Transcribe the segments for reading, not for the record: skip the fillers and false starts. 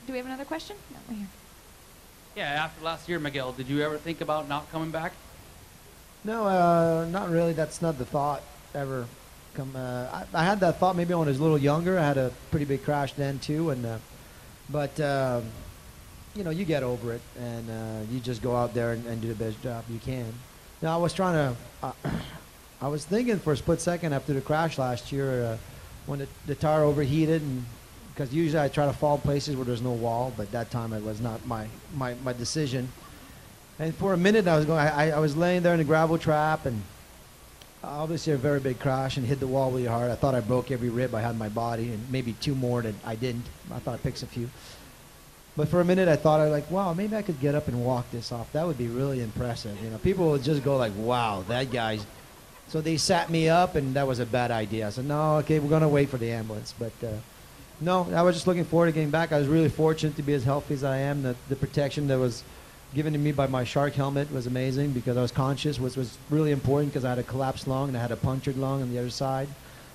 do we have another question? No, right here. Yeah, after last year, Miguel, did you ever think about not coming back? No, not really. That's not the thought ever. I had that thought maybe when I was a little younger. I had a pretty big crash then too, but you know, you get over it and you just go out there and do the best job you can. Now I was trying to, I was thinking for a split second after the crash last year when the tire overheated, and because usually I try to fall places where there's no wall, but that time it was not my decision. And for a minute I was laying there in the gravel trap, and obviously a very big crash, and hit the wall really hard. I thought I broke every rib I had in my body, and maybe 2 more that I didn't. I thought I picked a few. But for a minute I thought, wow, maybe I could get up and walk this off. That would be really impressive. You know, people would just go like, wow, that guy's. So they sat me up, and that was a bad idea. I said, no, okay, we're gonna wait for the ambulance. But no, I was just looking forward to getting back. I was really fortunate to be as healthy as I am. The protection that was given to me by my shark helmet was amazing, because I was conscious, which was really important, because I had a collapsed lung and I had a punctured lung on the other side,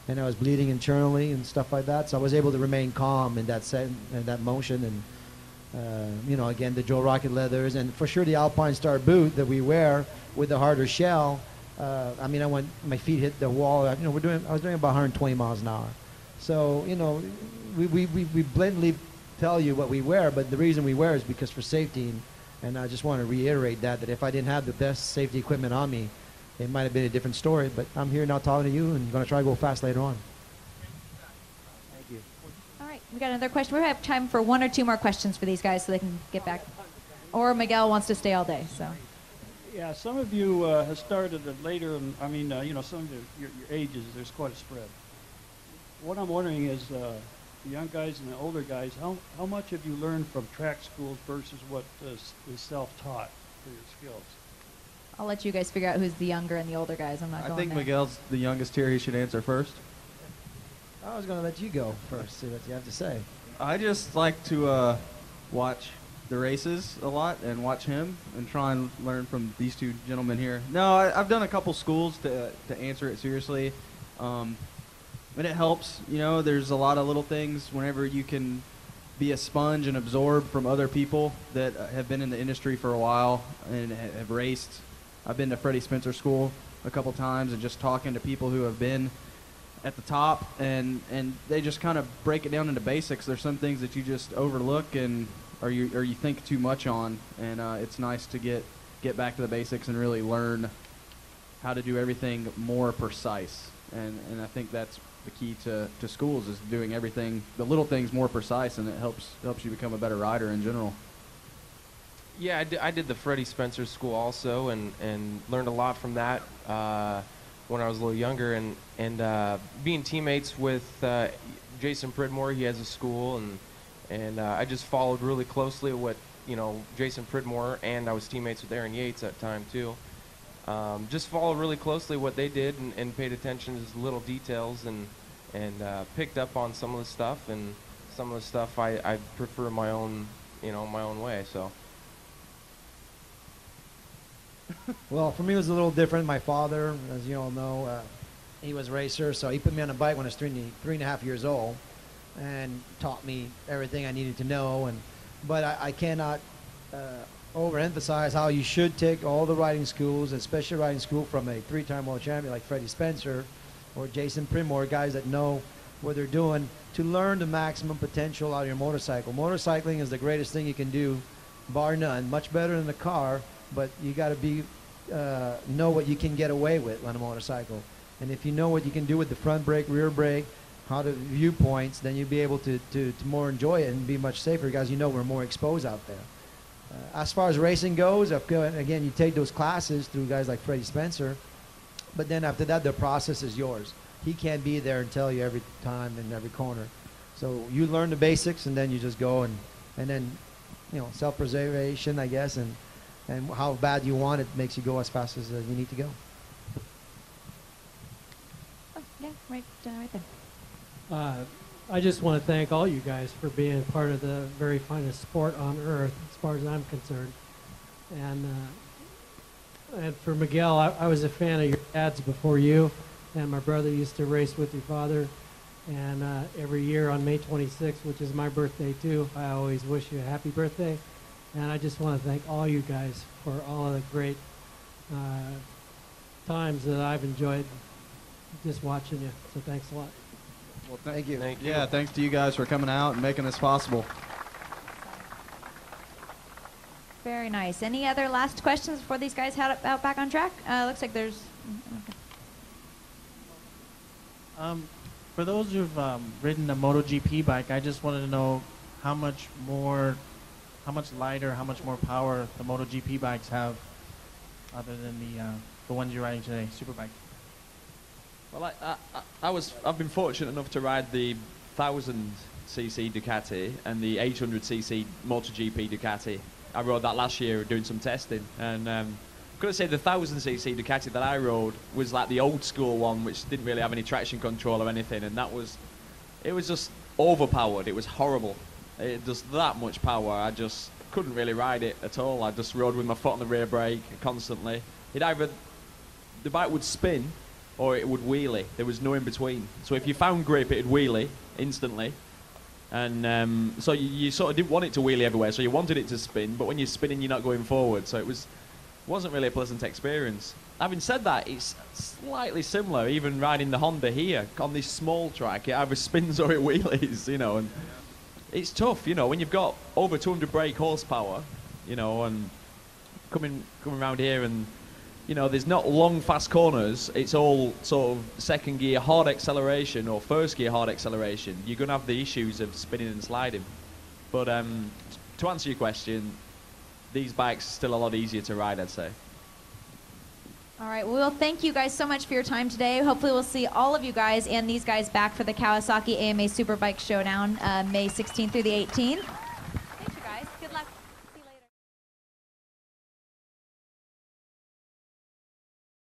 and I was bleeding internally and stuff like that. So I was able to remain calm in that motion, and you know, again, the Joe Rocket leathers, and for sure the Alpine Star boot that we wear with the harder shell. I mean, my feet hit the wall. You know, I was doing about 120 miles an hour. So you know, we blatantly tell you what we wear, but the reason we wear is because for safety. And I just want to reiterate that if I didn't have the best safety equipment on me, it might have been a different story. But I'm here now talking to you, and going to try to go fast later on. Thank you. All right, we got another question. We have time for 1 or 2 more questions for these guys so they can get back. Or Miguel wants to stay all day. So. Yeah, some of you have started it later, and I mean, you know, some of your ages, there's quite a spread. What I'm wondering is, the young guys and the older guys, how much have you learned from track schools versus what is self-taught for your skills? I'll let you guys figure out who's the younger and the older guys. I'm not going I think there. Miguel's the youngest here. He should answer first. I was going to let you go first, see what you have to say. I just like to watch the races a lot and watch him and try and learn from these 2 gentlemen here. No, I've done a couple schools to answer it seriously. And it helps, you know, there's a lot of little things whenever you can be a sponge and absorb from other people that have been in the industry for a while and have raced. I've been to Freddie Spencer School a couple times, and just talking to people who have been at the top, and they just kind of break it down into basics. There's some things that you just overlook or you think too much on, and it's nice to get back to the basics and really learn how to do everything more precise. And I think that's the key to schools, is doing everything, the little things, more precise, and it helps you become a better rider in general. Yeah, I did the Freddie Spencer School also, and learned a lot from that when I was a little younger, and being teammates with Jason Pridmore. He has a school, and I just followed really closely what, you know, Jason Pridmore, and I was teammates with Aaron Yates at the time too. Just followed really closely what they did, and paid attention to the little details, and picked up on some of the stuff, and some of the stuff I prefer my own way. So. Well, for me it was a little different. My father, as you all know, he was a racer, so he put me on a bike when I was 3.5 years old, and taught me everything I needed to know. But I cannot overemphasize how you should take all the riding schools, especially riding school from a 3-time world champion like Freddie Spencer or Jason Pridmore, guys that know what they're doing, to learn the maximum potential out of your motorcycle. Motorcycling is the greatest thing you can do, bar none. Much better than the car, but you got to know what you can get away with on a motorcycle. And if you know what you can do with the front brake, rear brake, how to viewpoints, then you'll be able to more enjoy it and be much safer, because you know we're more exposed out there. As far as racing goes, again, you take those classes through guys like Freddie Spencer, but then after that, the process is yours. He can't be there and tell you every time in every corner. So you learn the basics, and then you just go and then, you know, self-preservation, I guess, and how bad you want it makes you go as fast as you need to go. Oh, yeah, right there. I just want to thank all you guys for being part of the very finest sport on earth, as far as I'm concerned. And for Miguel, I was a fan of your dad's before you, and my brother used to race with your father. And every year on May 26th, which is my birthday too, I always wish you a happy birthday. And I just want to thank all you guys for all of the great times that I've enjoyed just watching you. So thanks a lot. Well, Thank you. Thank you. Yeah, thanks to you guys for coming out and making this possible. Very nice. Any other last questions before these guys head out back on track? Looks like there's. Okay. For those who've ridden a MotoGP bike, I just wanted to know how much lighter, how much more power the MotoGP bikes have, other than the ones you're riding today, Superbike. Well, I've been fortunate enough to ride the 1000cc Ducati and the 800cc MotoGP Ducati. I rode that last year doing some testing, and I'm gonna say the 1000cc Ducati that I rode was like the old school one, which didn't really have any traction control or anything, and it was just overpowered. It was horrible. It just that much power. I just couldn't really ride it at all. I just rode with my foot on the rear brake constantly. The bike would spin or it would wheelie. There was no in between. So if you found grip, it'd wheelie instantly. And so you sort of didn't want it to wheelie everywhere, so you wanted it to spin, but when you're spinning, you're not going forward. So it wasn't really a pleasant experience. Having said that, it's slightly similar, even riding the Honda here on this small track. It either spins or it wheelies, you know, and it's tough, you know, when you've got over 200 brake horsepower, you know, and coming around here, and you know, there's not long fast corners. It's all sort of second gear hard acceleration or first gear hard acceleration. You're going to have the issues of spinning and sliding. But to answer your question, these bikes are still a lot easier to ride, I'd say. All right. Well, thank you guys so much for your time today. Hopefully we'll see all of you guys and these guys back for the Kawasaki AMA Superbike Showdown May 16th through the 18th.